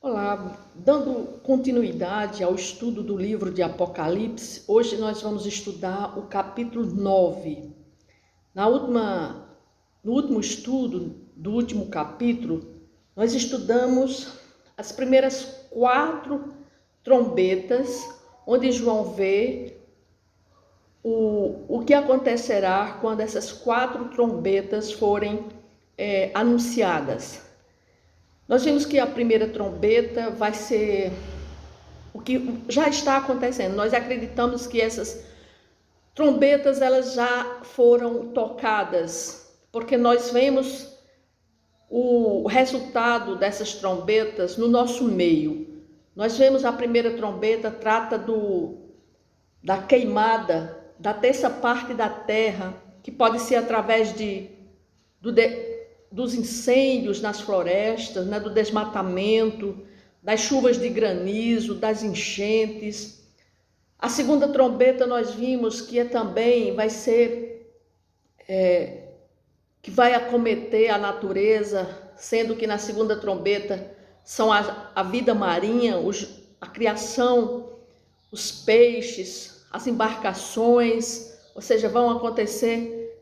Olá, dando continuidade ao estudo do livro de Apocalipse, hoje nós vamos estudar o capítulo 9. No último estudo do último capítulo, nós estudamos as primeiras 4 trombetas, onde João vê o que acontecerá quando essas 4 trombetas forem anunciadas. Nós vimos que a primeira trombeta vai ser o que já está acontecendo. Nós acreditamos que essas trombetas elas já foram tocadas, porque nós vemos o resultado dessas trombetas no nosso meio. Nós vemos a primeira trombeta trata da queimada da terça parte da terra, que pode ser através dos incêndios nas florestas, né, do desmatamento, das chuvas de granizo, das enchentes. A segunda trombeta nós vimos que também vai ser, que vai acometer a natureza, sendo que na segunda trombeta são a vida marinha, a criação, os peixes, as embarcações, ou seja, vão acontecer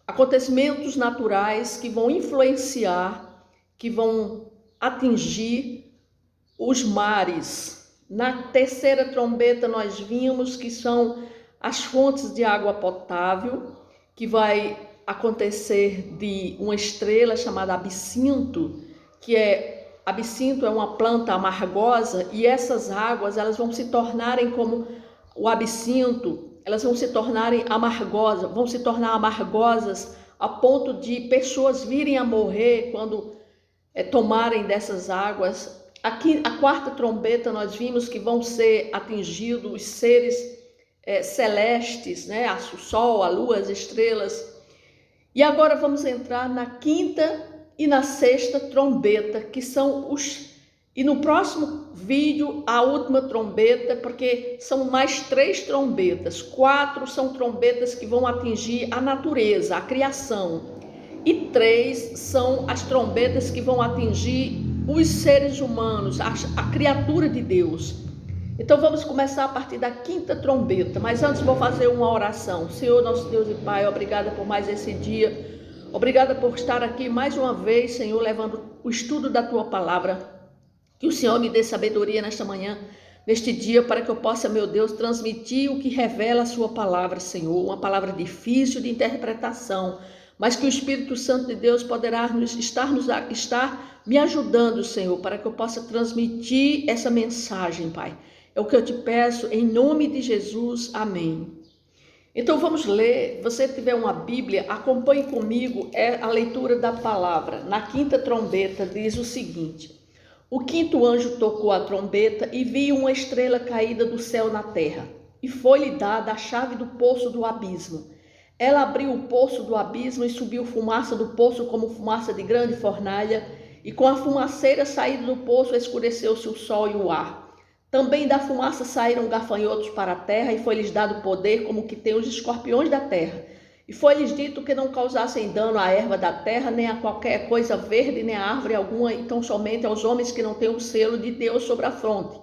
acontecimentos naturais que vão influenciar, que vão atingir os mares. Na terceira trombeta nós vimos que são as fontes de água potável, que vai acontecer de uma estrela chamada absinto, absinto é uma planta amargosa, e essas águas elas vão se tornarem como o absinto, elas vão se tornar amargosas a ponto de pessoas virem a morrer quando tomarem dessas águas. Aqui, a quarta trombeta, nós vimos que vão ser atingidos os seres celestes, né? O sol, a lua, as estrelas. E agora vamos entrar na quinta e na sexta trombeta, que são E no próximo vídeo, a última trombeta, porque são mais 3 trombetas. 4 são trombetas que vão atingir a natureza, a criação. E 3 são as trombetas que vão atingir os seres humanos, a criatura de Deus. Então vamos começar a partir da quinta trombeta, mas antes vou fazer uma oração. Senhor, nosso Deus e Pai, obrigada por mais esse dia. Obrigada por estar aqui mais uma vez, Senhor, levando o estudo da Tua palavra. Que o Senhor me dê sabedoria nesta manhã, neste dia, para que eu possa, meu Deus, transmitir o que revela a sua palavra, Senhor. Uma palavra difícil de interpretação, mas que o Espírito Santo de Deus poderá estar me ajudando, Senhor, para que eu possa transmitir essa mensagem, Pai. É o que eu te peço, em nome de Jesus. Amém. Então vamos ler. Se você tiver uma Bíblia, acompanhe comigo a leitura da palavra. Na quinta trombeta diz o seguinte: o quinto anjo tocou a trombeta e viu uma estrela caída do céu na terra, e foi-lhe dada a chave do poço do abismo. Ela abriu o poço do abismo e subiu fumaça do poço como fumaça de grande fornalha, e com a fumaceira saída do poço escureceu-se o sol e o ar. Também da fumaça saíram gafanhotos para a terra, e foi-lhes dado poder como que tem os escorpiões da terra. E foi-lhes dito que não causassem dano à erva da terra, nem a qualquer coisa verde, nem a árvore alguma, então somente aos homens que não têm o selo de Deus sobre a fronte.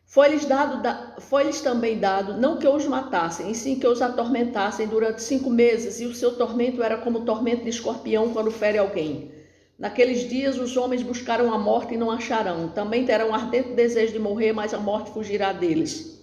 Foi-lhes também dado, não que os matassem, e sim que os atormentassem durante 5 meses, e o seu tormento era como o tormento de escorpião quando fere alguém. Naqueles dias os homens buscaram a morte e não acharão. Também terão ardente desejo de morrer, mas a morte fugirá deles.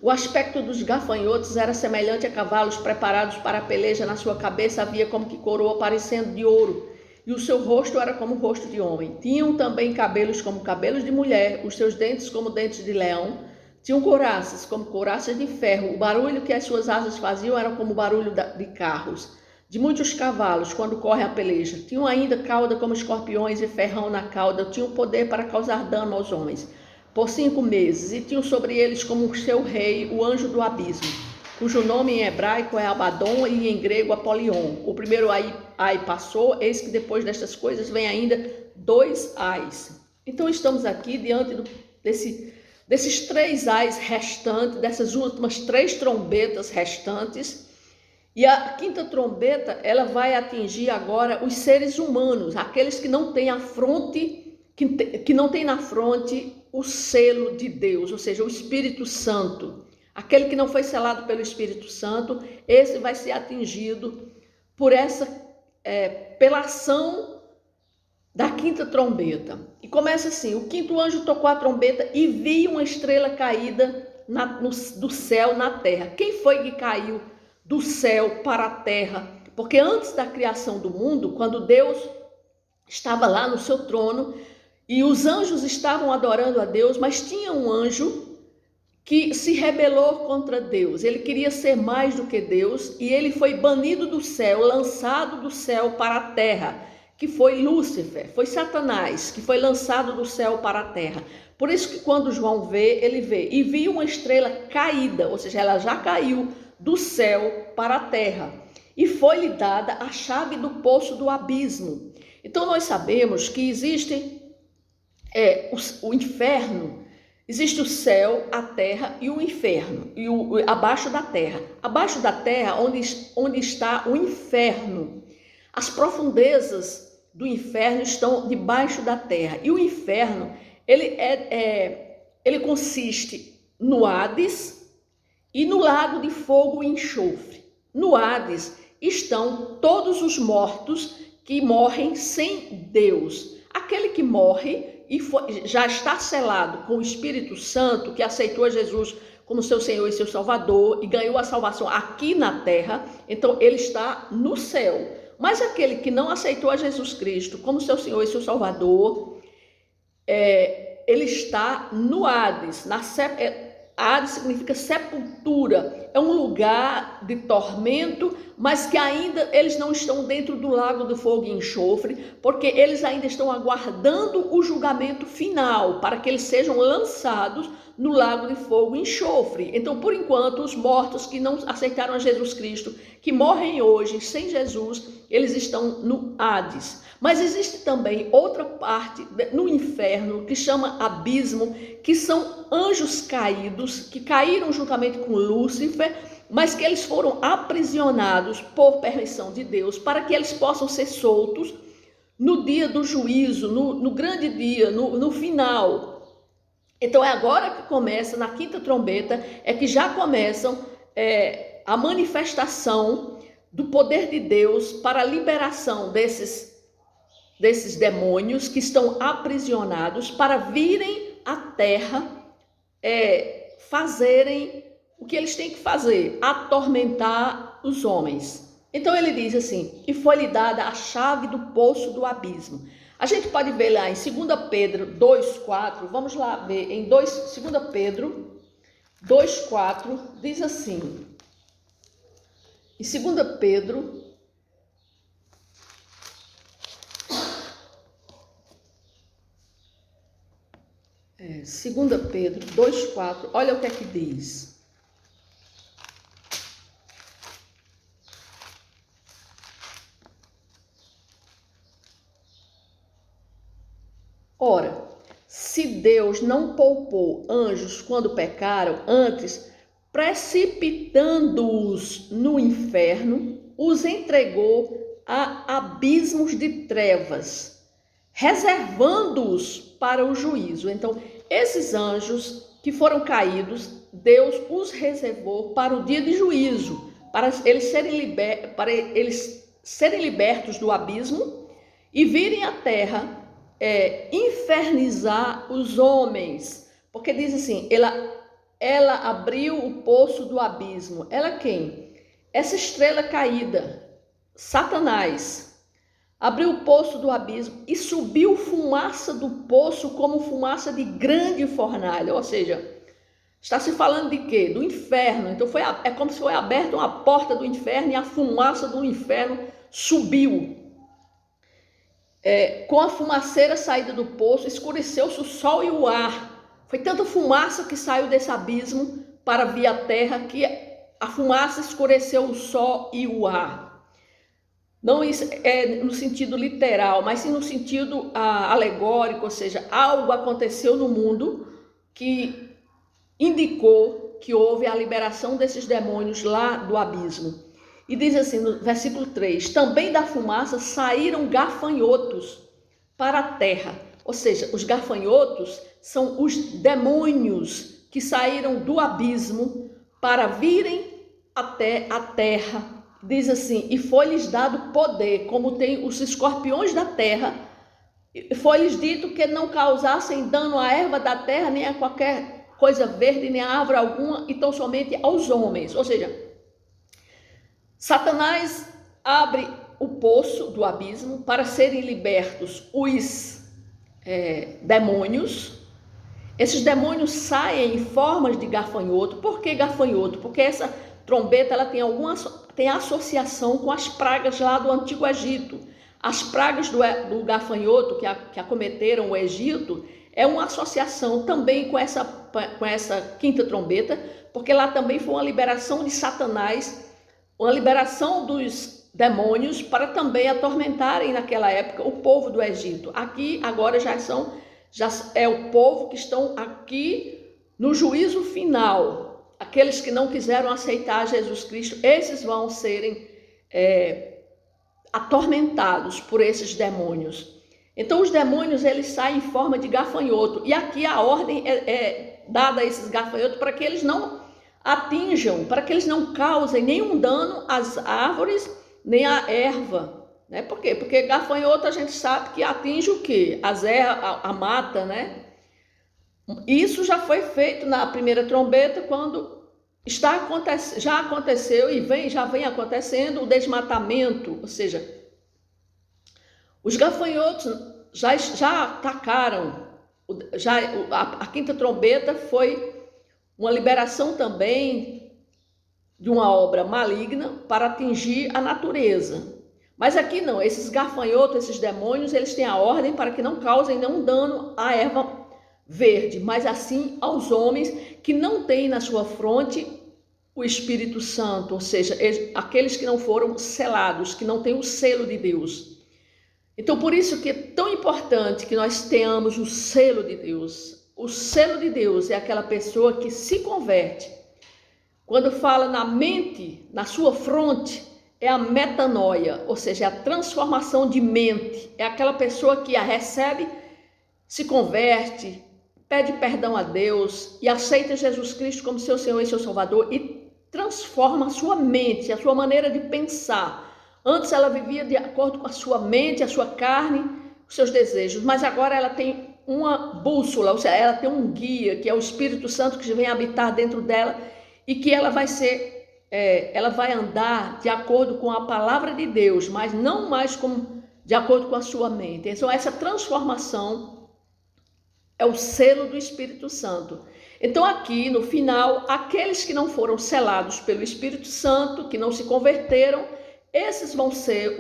O aspecto dos gafanhotos era semelhante a cavalos preparados para a peleja. Na sua cabeça havia como que coroa parecendo de ouro, e o seu rosto era como o rosto de homem. Tinham também cabelos como cabelos de mulher, os seus dentes como dentes de leão. Tinham couraças como couraças de ferro. O barulho que as suas asas faziam era como o barulho de carros, de muitos cavalos, quando correm a peleja. Tinham ainda cauda como escorpiões e ferrão na cauda. Tinham poder para causar dano aos homens por 5 meses, e tinham sobre eles como seu rei o anjo do abismo, cujo nome em hebraico é Abaddon e em grego Apolion. O primeiro ai passou, eis que depois destas coisas vem ainda 2 ais. Então estamos aqui diante desses 3 ais restantes, dessas últimas 3 trombetas restantes, E a quinta trombeta, ela vai atingir agora os seres humanos, aqueles que não têm a fronte, que não tem na fronte o selo de Deus, ou seja, o Espírito Santo. Aquele que não foi selado pelo Espírito Santo, esse vai ser atingido por pela ação da quinta trombeta. E começa assim: o quinto anjo tocou a trombeta e vi uma estrela caída do céu na terra. Quem foi que caiu do céu para a terra? Porque antes da criação do mundo, quando Deus estava lá no seu trono e os anjos estavam adorando a Deus, mas tinha um anjo que se rebelou contra Deus. Ele queria ser mais do que Deus e ele foi banido do céu, lançado do céu para a terra, que foi Lúcifer, foi Satanás, que foi lançado do céu para a terra. Por isso que quando João vê, ele vê e viu uma estrela caída, ou seja, ela já caiu do céu para a terra, e foi-lhe dada a chave do poço do abismo. Então nós sabemos que existe o inferno, existe o céu, a terra e o inferno, e abaixo da terra. Abaixo da terra, onde está o inferno. As profundezas do inferno estão debaixo da terra. E o inferno, ele consiste no Hades e no lago de fogo e enxofre. No Hades estão todos os mortos que morrem sem Deus. Aquele que morre e já está selado com o Espírito Santo, que aceitou Jesus como seu Senhor e seu Salvador e ganhou a salvação aqui na terra, então ele está no céu. Mas aquele que não aceitou a Jesus Cristo como seu Senhor e seu Salvador, ele está no Hades. Hades significa sepultura, é um lugar de tormento, mas que ainda eles não estão dentro do lago de fogo e enxofre, porque eles ainda estão aguardando o julgamento final, para que eles sejam lançados no lago de fogo e enxofre. Então, por enquanto, os mortos que não aceitaram a Jesus Cristo, que morrem hoje sem Jesus, eles estão no Hades. Mas existe também outra parte no inferno, que chama abismo, que são anjos caídos, que caíram juntamente com Lúcifer, mas que eles foram aprisionados por permissão de Deus, para que eles possam ser soltos no dia do juízo, no grande dia, no final. Então é agora que começa, na quinta trombeta, é que já começam a manifestação do poder de Deus para a liberação desses demônios que estão aprisionados, para virem à terra, fazerem o que eles têm que fazer, atormentar os homens. Então ele diz assim: e foi-lhe dada a chave do poço do abismo. A gente pode ver lá em 2 Pedro 2,4, vamos lá ver, em 2 Pedro 2,4, diz assim, em 2 Pedro, Segunda Pedro 2,4, olha o que é que diz. Ora, se Deus não poupou anjos quando pecaram, antes, precipitando-os no inferno, os entregou a abismos de trevas, reservando-os para o juízo. Então, esses anjos que foram caídos, Deus os reservou para o dia de juízo, para eles serem libertos do abismo e virem à terra infernizar os homens. Porque diz assim, ela abriu o poço do abismo. Ela quem? Essa estrela caída, Satanás, abriu o poço do abismo e subiu fumaça do poço como fumaça de grande fornalha. Ou seja, está se falando de quê? Do inferno. Então é como se foi aberta uma porta do inferno e a fumaça do inferno subiu. Com a fumaceira saída do poço, escureceu-se o sol e o ar. Foi tanta fumaça que saiu desse abismo para vir à terra que a fumaça escureceu o sol e o ar. Não no sentido literal, mas sim no sentido alegórico, ou seja, algo aconteceu no mundo que indicou que houve a liberação desses demônios lá do abismo. E diz assim no versículo 3: também da fumaça saíram gafanhotos para a terra. Ou seja, os gafanhotos são os demônios que saíram do abismo para virem até a terra. Diz assim: e foi-lhes dado poder, como tem os escorpiões da terra. Foi-lhes dito que não causassem dano à erva da terra, nem a qualquer coisa verde, nem a árvore alguma, e tão somente aos homens. Ou seja, Satanás abre o poço do abismo para serem libertos os demônios. Esses demônios saem em formas de gafanhoto. Por que gafanhoto? Porque essa trombeta ela tem associação com as pragas lá do Antigo Egito. As pragas do gafanhoto que acometeram o Egito é uma associação também com essa quinta trombeta, porque lá também foi uma liberação de Satanás, uma liberação dos demônios para também atormentarem naquela época o povo do Egito. Aqui agora já é o povo que estão aqui no juízo final. Aqueles que não quiseram aceitar Jesus Cristo, esses vão serem atormentados por esses demônios. Então os demônios eles saem em forma de gafanhoto, e aqui a ordem é dada a esses gafanhotos para que eles não atinjam, para que eles não causem nenhum dano às árvores nem à erva, né? Por quê? Porque gafanhoto a gente sabe que atinge o quê? A mata, né? Isso já foi feito na primeira trombeta, quando já aconteceu e já vem acontecendo o desmatamento, ou seja, os gafanhotos já atacaram, a quinta trombeta foi uma liberação também de uma obra maligna para atingir a natureza. Mas aqui não, esses gafanhotos, esses demônios, eles têm a ordem para que não causem nenhum dano à erva verde, mas assim aos homens que não têm na sua fronte o Espírito Santo, ou seja, aqueles que não foram selados, que não têm o selo de Deus. Então, por isso que é tão importante que nós tenhamos o selo de Deus. O selo de Deus é aquela pessoa que se converte. Quando fala na mente, na sua fronte, é a metanoia, ou seja, a transformação de mente. É aquela pessoa que a recebe, se converte, pede perdão a Deus e aceita Jesus Cristo como seu Senhor e seu Salvador e transforma a sua mente, a sua maneira de pensar. Antes ela vivia de acordo com a sua mente, a sua carne, os seus desejos, mas agora ela tem uma bússola, ou seja, ela tem um guia, que é o Espírito Santo que vem habitar dentro dela e que ela vai andar de acordo com a palavra de Deus, mas não mais de acordo com a sua mente. Então essa transformação é o selo do Espírito Santo. Então aqui no final, aqueles que não foram selados pelo Espírito Santo, que não se converteram, esses vão ser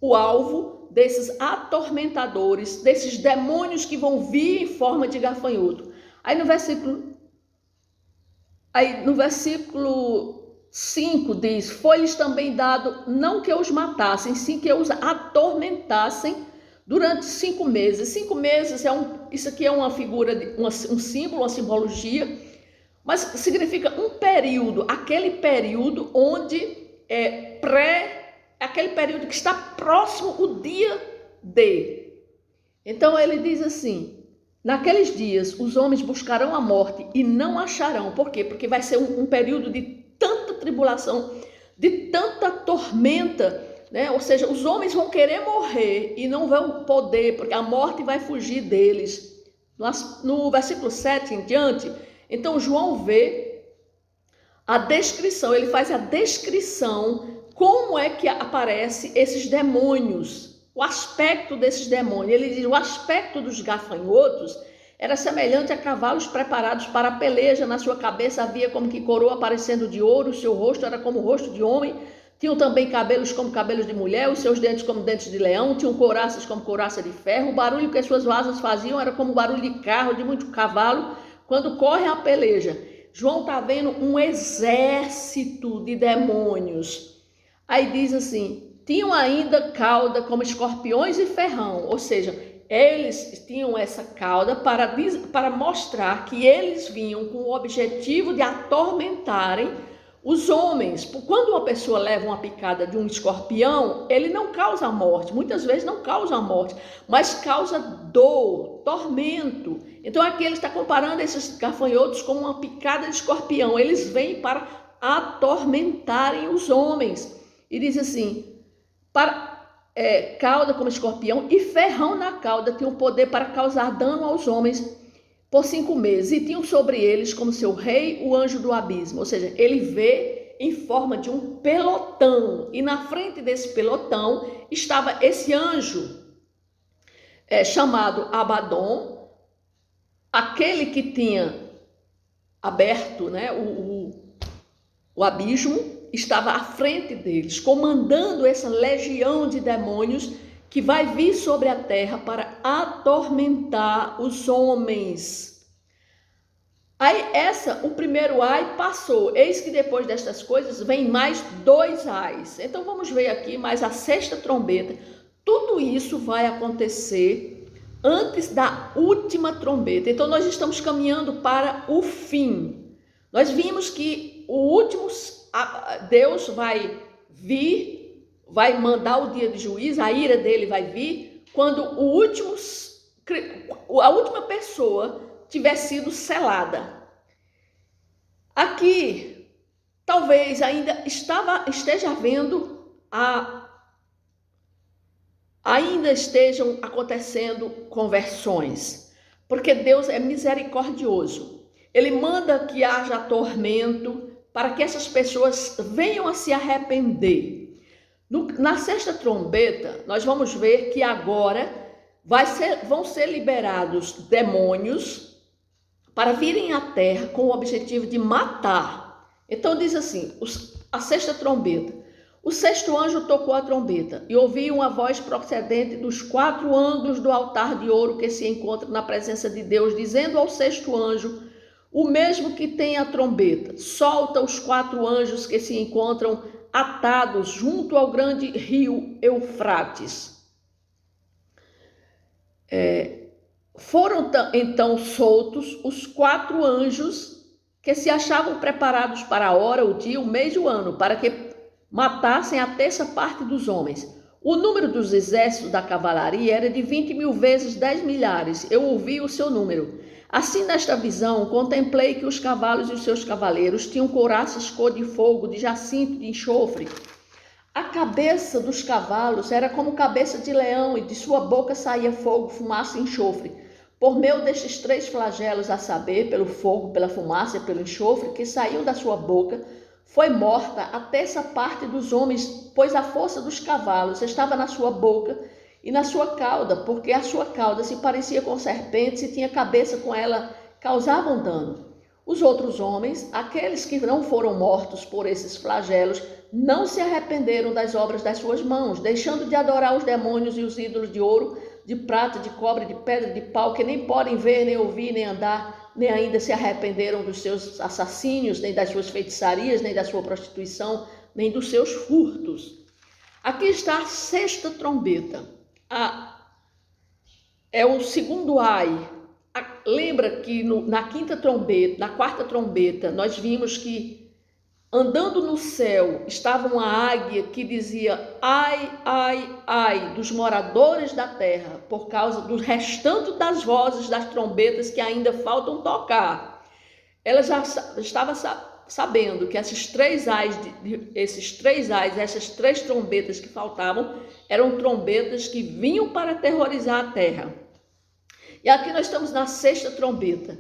o alvo desses atormentadores, desses demônios que vão vir em forma de gafanhoto. Aí no versículo 5 diz: foi-lhes também dado não que os matassem, sim que os atormentassem durante 5 meses. 5 meses isso aqui é uma figura, um símbolo, uma simbologia, mas significa um período, aquele período onde aquele período que está próximo o dia D. Então ele diz assim: naqueles dias os homens buscarão a morte e não acharão. Por quê? Porque vai ser um período de tanta tribulação, de tanta tormenta, né? Ou seja, os homens vão querer morrer e não vão poder, porque a morte vai fugir deles. No versículo 7 em diante, então João vê a descrição, ele faz a descrição como é que aparecem esses demônios, o aspecto desses demônios. Ele diz: o aspecto dos gafanhotos era semelhante a cavalos preparados para a peleja. Na sua cabeça havia como que coroa parecendo de ouro, o seu rosto era como o rosto de homem, tinham também cabelos como cabelos de mulher, os seus dentes como dentes de leão, tinham couraças como couraça de ferro, o barulho que as suas asas faziam era como o barulho de carro, de muito cavalo, quando corre a peleja. João está vendo um exército de demônios. Aí diz assim: tinham ainda cauda como escorpiões e ferrão, ou seja, eles tinham essa cauda para mostrar que eles vinham com o objetivo de atormentarem Os homens, quando uma pessoa leva uma picada de um escorpião, ele não causa morte, muitas vezes não causa morte, mas causa dor, tormento. Então aqui ele está comparando esses gafanhotos com uma picada de escorpião. Eles vêm para atormentarem os homens. E diz assim, cauda como escorpião e ferrão na cauda tinham poder para causar dano aos homens por 5 meses, e tinham sobre eles como seu rei o anjo do abismo. Ou seja, ele vê em forma de um pelotão, e na frente desse pelotão estava esse anjo chamado Abaddon, aquele que tinha aberto, né, o abismo, estava à frente deles, comandando essa legião de demônios que vai vir sobre a terra para atormentar os homens. Aí o primeiro ai passou, eis que depois destas coisas vem mais 2 ais. Então vamos ver aqui mais a 6ª trombeta. Tudo isso vai acontecer antes da última trombeta. Então nós estamos caminhando para o fim. Nós vimos que Deus vai vir, vai mandar o dia de juízo, a ira dele vai vir quando a última pessoa tiver sido selada. Aqui, talvez ainda esteja havendo, ainda estejam acontecendo conversões, porque Deus é misericordioso. Ele manda que haja tormento para que essas pessoas venham a se arrepender. Na 6ª trombeta, nós vamos ver que agora vão ser liberados demônios para virem à terra com o objetivo de matar. Então diz assim, a 6ª trombeta. O 6º anjo tocou a trombeta e ouvi uma voz procedente dos 4 ângulos do altar de ouro que se encontra na presença de Deus, dizendo ao 6º anjo, o mesmo que tem a trombeta, solta os 4 anjos que se encontram atados junto ao grande rio Eufrates. Foram então soltos os 4 anjos que se achavam preparados para a hora, o dia, o mês e o ano, para que matassem a 1/3 parte dos homens. O número dos exércitos da cavalaria era de 20.000 vezes 10 milhares. Eu ouvi o seu número. Assim, nesta visão, contemplei que os cavalos e os seus cavaleiros tinham couraças cor de fogo, de jacinto, de enxofre. A cabeça dos cavalos era como cabeça de leão, e de sua boca saía fogo, fumaça e enxofre. Por meio destes 3 flagelos, a saber, pelo fogo, pela fumaça e pelo enxofre, que saíam da sua boca, foi morta a 1/3 parte dos homens, pois a força dos cavalos estava na sua boca e na sua cauda, porque a sua cauda se parecia com serpentes e tinha cabeça com ela, causavam dano. Os outros homens, aqueles que não foram mortos por esses flagelos, não se arrependeram das obras das suas mãos, deixando de adorar os demônios e os ídolos de ouro, de prata, de cobre, de pedra, de pau, que nem podem ver, nem ouvir, nem andar, nem ainda se arrependeram dos seus assassínios, nem das suas feitiçarias, nem da sua prostituição, nem dos seus furtos. Aqui está a 6ª trombeta. É o 2º ai. Lembra que na 5ª trombeta, na 4ª trombeta, nós vimos que andando no céu estava uma águia que dizia ai, ai, ai dos moradores da terra, por causa do restante das vozes das trombetas que ainda faltam tocar. Ela já estava sabendo que essas 3 trombetas que faltavam eram trombetas que vinham para aterrorizar a terra. E aqui nós estamos na 6ª trombeta.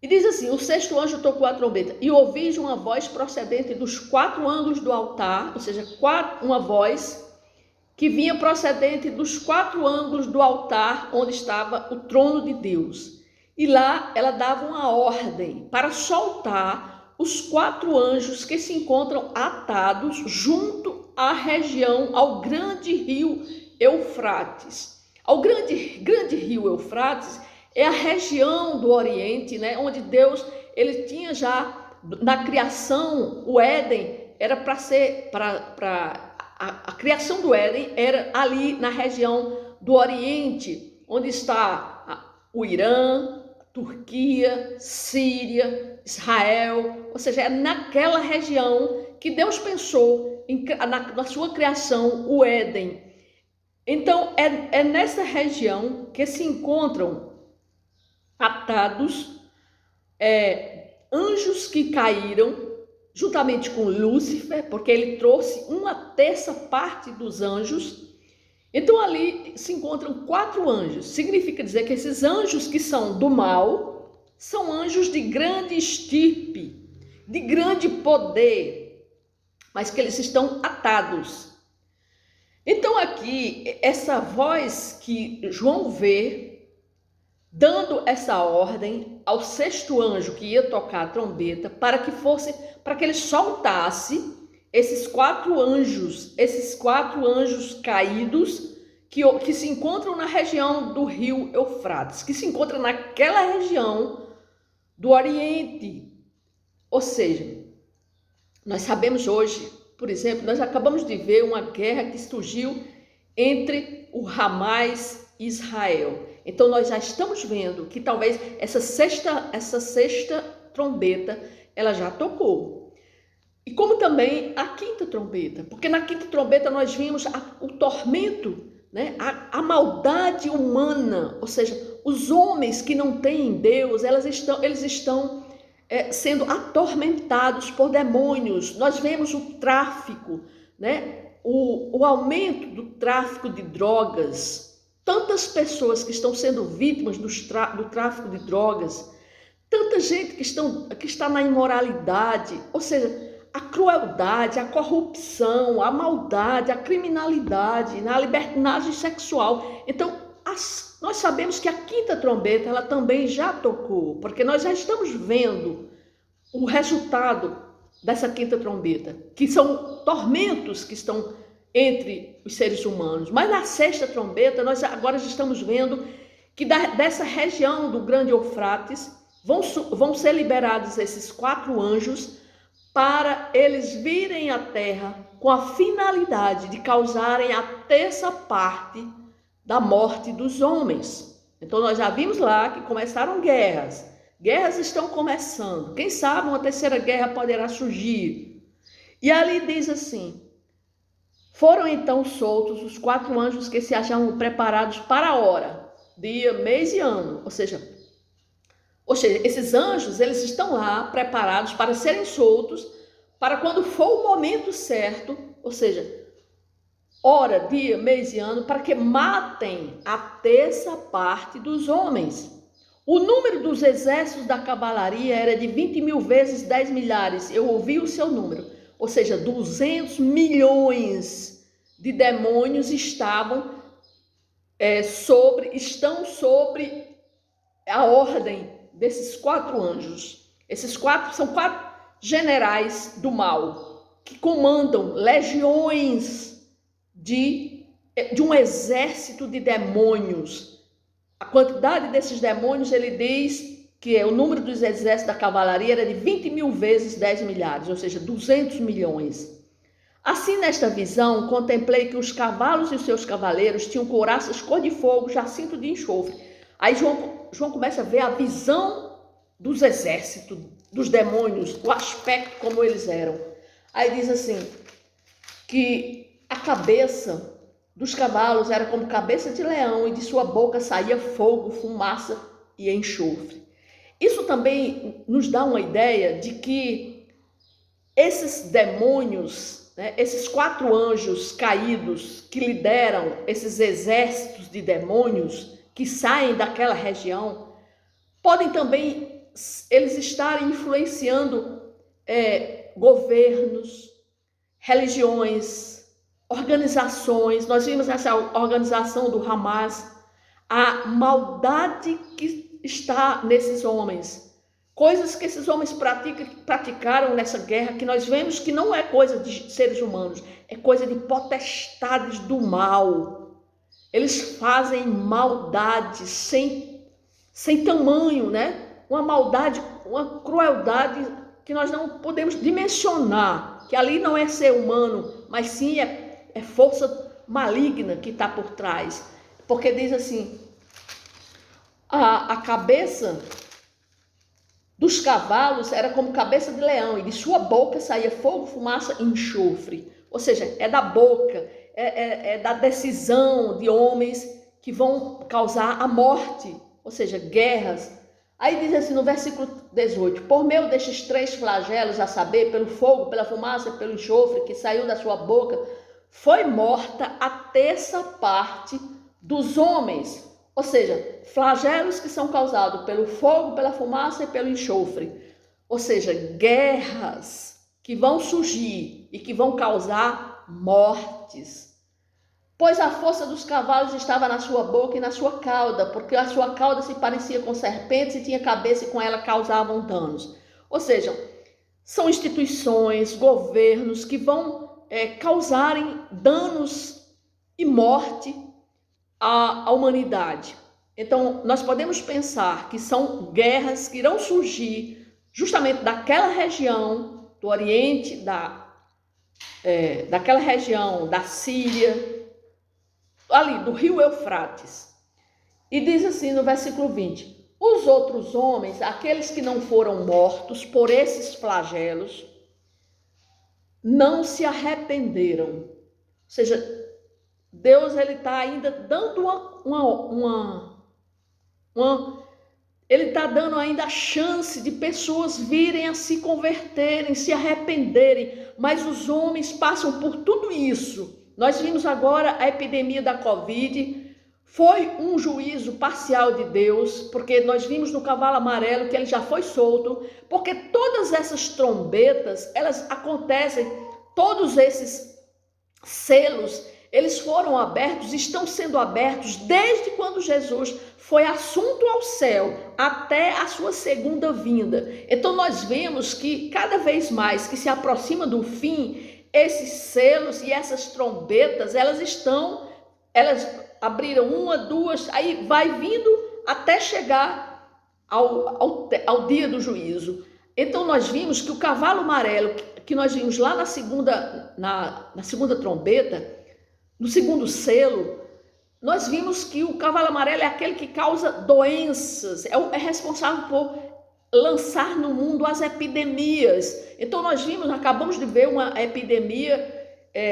E diz assim, o 6º anjo tocou a trombeta e ouvi uma voz procedente dos 4 ângulos do altar, ou seja, uma voz que vinha procedente dos 4 ângulos do altar onde estava o trono de Deus. E lá ela dava uma ordem para soltar os 4 anjos que se encontram atados junto à região, ao grande rio Eufrates. Ao grande rio Eufrates é a região do Oriente, né, onde Deus ele tinha já na criação o Éden era para ser a criação do Éden era ali na região do Oriente, onde está o Irã, Turquia, Síria, Israel, ou seja, é naquela região que Deus pensou na sua criação, o Éden. Então, é nessa região que se encontram atados anjos que caíram, juntamente com Lúcifer, porque ele trouxe 1/3 dos anjos. Então ali se encontram 4 anjos. Significa dizer que esses anjos que são do mal são anjos de grande estirpe, de grande poder, mas que eles estão atados. Então aqui, essa voz que João vê, dando essa ordem ao 6º anjo que ia tocar a trombeta, para que ele soltasse esses 4 anjos caídos que se encontram na região do rio Eufrates, que se encontra naquela região do Oriente. Ou seja, nós sabemos hoje, por exemplo, nós acabamos de ver uma guerra que surgiu entre o Hamas e Israel. Então nós já estamos vendo que talvez essa sexta trombeta, ela já tocou. E como também a 5ª trombeta, porque na 5ª trombeta nós vimos o tormento, né? A maldade humana, ou seja, os homens que não têm Deus, eles estão sendo atormentados por demônios. Nós vemos o tráfico, né? O aumento do tráfico de drogas, tantas pessoas que estão sendo vítimas do tráfico de drogas, tanta gente que está na imoralidade, ou seja, a crueldade, a corrupção, a maldade, a criminalidade, na libertinagem sexual. Então, nós sabemos que a 5ª trombeta, ela também já tocou, porque nós já estamos vendo o resultado dessa 5ª trombeta, que são tormentos que estão entre os seres humanos. Mas na 6ª trombeta, nós agora já estamos vendo que dessa região do Grande Eufrates vão ser liberados esses 4 anjos para eles virem à terra com a finalidade de causarem a 3ª parte da morte dos homens. Então nós já vimos lá que começaram guerras. Guerras estão começando. Quem sabe uma 3ª guerra poderá surgir. E ali diz assim: foram então soltos os 4 anjos que se achavam preparados para a hora, dia, mês e ano. Ou seja, esses anjos, eles estão lá preparados para serem soltos, para quando for o momento certo, ou seja, hora, dia, mês e ano, para que matem a 3ª parte dos homens. O número dos exércitos da cavalaria era de 20.000 vezes 10 milhares. Eu ouvi o seu número. Ou seja, 200 milhões de demônios estão sobre a ordem desses 4 anjos. Esses 4 são 4 generais do mal que comandam legiões de um exército de demônios. A quantidade desses demônios, ele diz que o número dos exércitos da cavalaria era de 20.000 vezes 10 milhares, ou seja, 200 milhões. Assim, nesta visão, contemplei que os cavalos e os seus cavaleiros tinham couraças cor de fogo, jacinto de enxofre. Aí João começa a ver a visão dos exércitos, dos demônios, o aspecto como eles eram. Aí diz assim, que a cabeça dos cavalos era como cabeça de leão e de sua boca saía fogo, fumaça e enxofre. Isso também nos dá uma ideia de que esses demônios, né, esses 4 anjos caídos que lideram esses exércitos de demônios que saem daquela região, podem também eles estarem influenciando governos, religiões, organizações. Nós vimos essa organização do Hamas, a maldade que está nesses homens, coisas que esses homens praticaram nessa guerra, que nós vemos que não é coisa de seres humanos, é coisa de potestades do mal. Eles fazem maldade sem tamanho, né? Uma maldade, uma crueldade que nós não podemos dimensionar, que ali não é ser humano, mas sim é força maligna que está por trás. Porque diz assim, a cabeça dos cavalos era como cabeça de leão, e de sua boca saía fogo, fumaça e enxofre. Ou seja, é da boca, é da decisão de homens que vão causar a morte, ou seja, guerras. Aí diz assim no versículo 18: por meio destes 3 flagelos, a saber, pelo fogo, pela fumaça, pelo enxofre que saiu da sua boca, foi morta a terça parte dos homens. Ou seja, flagelos que são causados pelo fogo, pela fumaça e pelo enxofre. Ou seja, guerras que vão surgir e que vão causar mortes. Pois a força dos cavalos estava na sua boca e na sua cauda, porque a sua cauda se parecia com serpentes e tinha cabeça e com ela causavam danos. Ou seja, são instituições, governos que vão causarem danos e morte à humanidade. Então, nós podemos pensar que são guerras que irão surgir justamente daquela região do Oriente, daquela região da Síria, ali do rio Eufrates. E diz assim no versículo 20: os outros homens, aqueles que não foram mortos por esses flagelos, não se arrependeram. Ou seja, Deus ele está ainda dando ele está dando ainda a chance de pessoas virem a se converterem, se arrependerem, mas os homens passam por tudo isso. Nós vimos agora a epidemia da Covid, foi um juízo parcial de Deus, porque nós vimos no cavalo amarelo que ele já foi solto, porque todas essas trombetas, elas acontecem, todos esses selos, eles foram abertos, estão sendo abertos desde quando Jesus foi assunto ao céu até a sua segunda vinda. Então nós vemos que cada vez mais que se aproxima do fim, esses selos e essas trombetas, elas abriram 1, 2, aí vai vindo até chegar ao dia do juízo. Então nós vimos que o cavalo amarelo, que nós vimos lá na segunda trombeta, no segundo selo, nós vimos que o cavalo amarelo é aquele que causa doenças, é responsável por lançar no mundo as epidemias. Então nós acabamos de ver uma epidemia,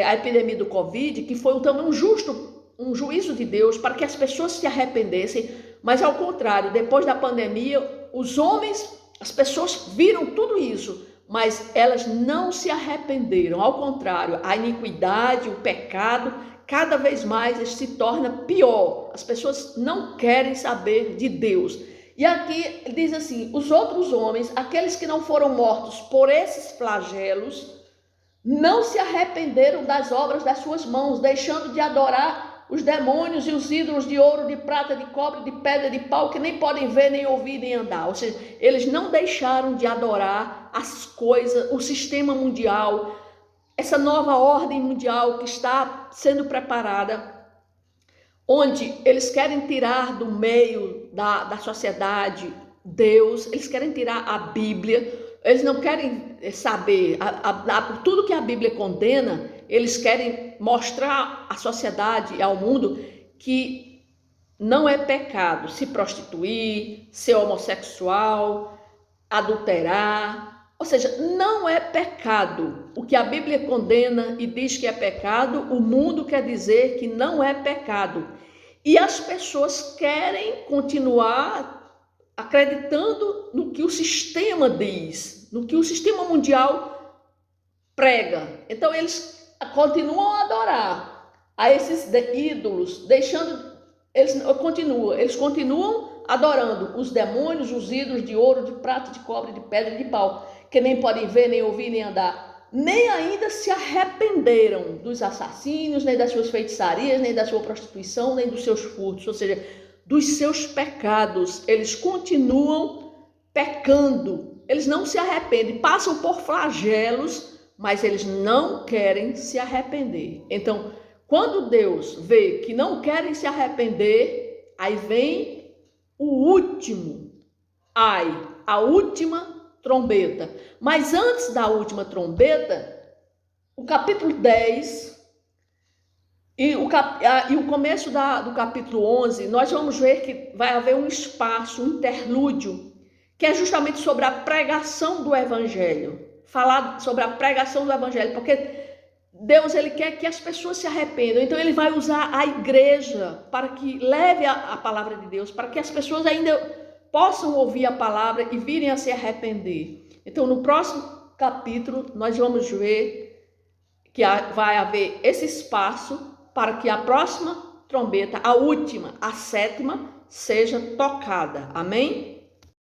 a epidemia do Covid, que foi também um juízo de Deus para que as pessoas se arrependessem, mas ao contrário, depois da pandemia, os homens, as pessoas viram tudo isso, mas elas não se arrependeram. Ao contrário, a iniquidade, o pecado, cada vez mais se torna pior. As pessoas não querem saber de Deus. E aqui diz assim: os outros homens, aqueles que não foram mortos por esses flagelos, não se arrependeram das obras das suas mãos, deixando de adorar os demônios e os ídolos de ouro, de prata, de cobre, de pedra, de pau, que nem podem ver, nem ouvir, nem andar. Ou seja, eles não deixaram de adorar as coisas, o sistema mundial, essa nova ordem mundial que está sendo preparada, onde eles querem tirar do meio da sociedade Deus, eles querem tirar a Bíblia, eles não querem saber, tudo que a Bíblia condena, eles querem mostrar à sociedade e ao mundo que não é pecado se prostituir, ser homossexual, adulterar. Ou seja, não é pecado. O que a Bíblia condena e diz que é pecado, o mundo quer dizer que não é pecado. E as pessoas querem continuar acreditando no que o sistema diz, no que o sistema mundial prega. Então eles continuam a adorar a esses ídolos, eles continuam adorando os demônios, os ídolos de ouro, de prata, de cobre, de pedra e de pau, que nem podem ver, nem ouvir, nem andar, nem ainda se arrependeram dos assassínios, nem das suas feitiçarias, nem da sua prostituição, nem dos seus furtos, ou seja, dos seus pecados. Eles continuam pecando, eles não se arrependem, passam por flagelos, mas eles não querem se arrepender. Então, quando Deus vê que não querem se arrepender, aí vem o último, a última trombeta. Mas antes da última trombeta, o capítulo 10 e o começo do capítulo 11, nós vamos ver que vai haver um espaço, um interlúdio, que é justamente sobre a pregação do evangelho. Falar sobre a pregação do evangelho, porque Deus, ele quer que as pessoas se arrependam. Então ele vai usar a igreja para que leve a palavra de Deus, para que as pessoas ainda possam ouvir a palavra e virem a se arrepender. Então no próximo capítulo nós vamos ver que vai haver esse espaço para que a próxima trombeta, a última, a sétima, seja tocada. Amém?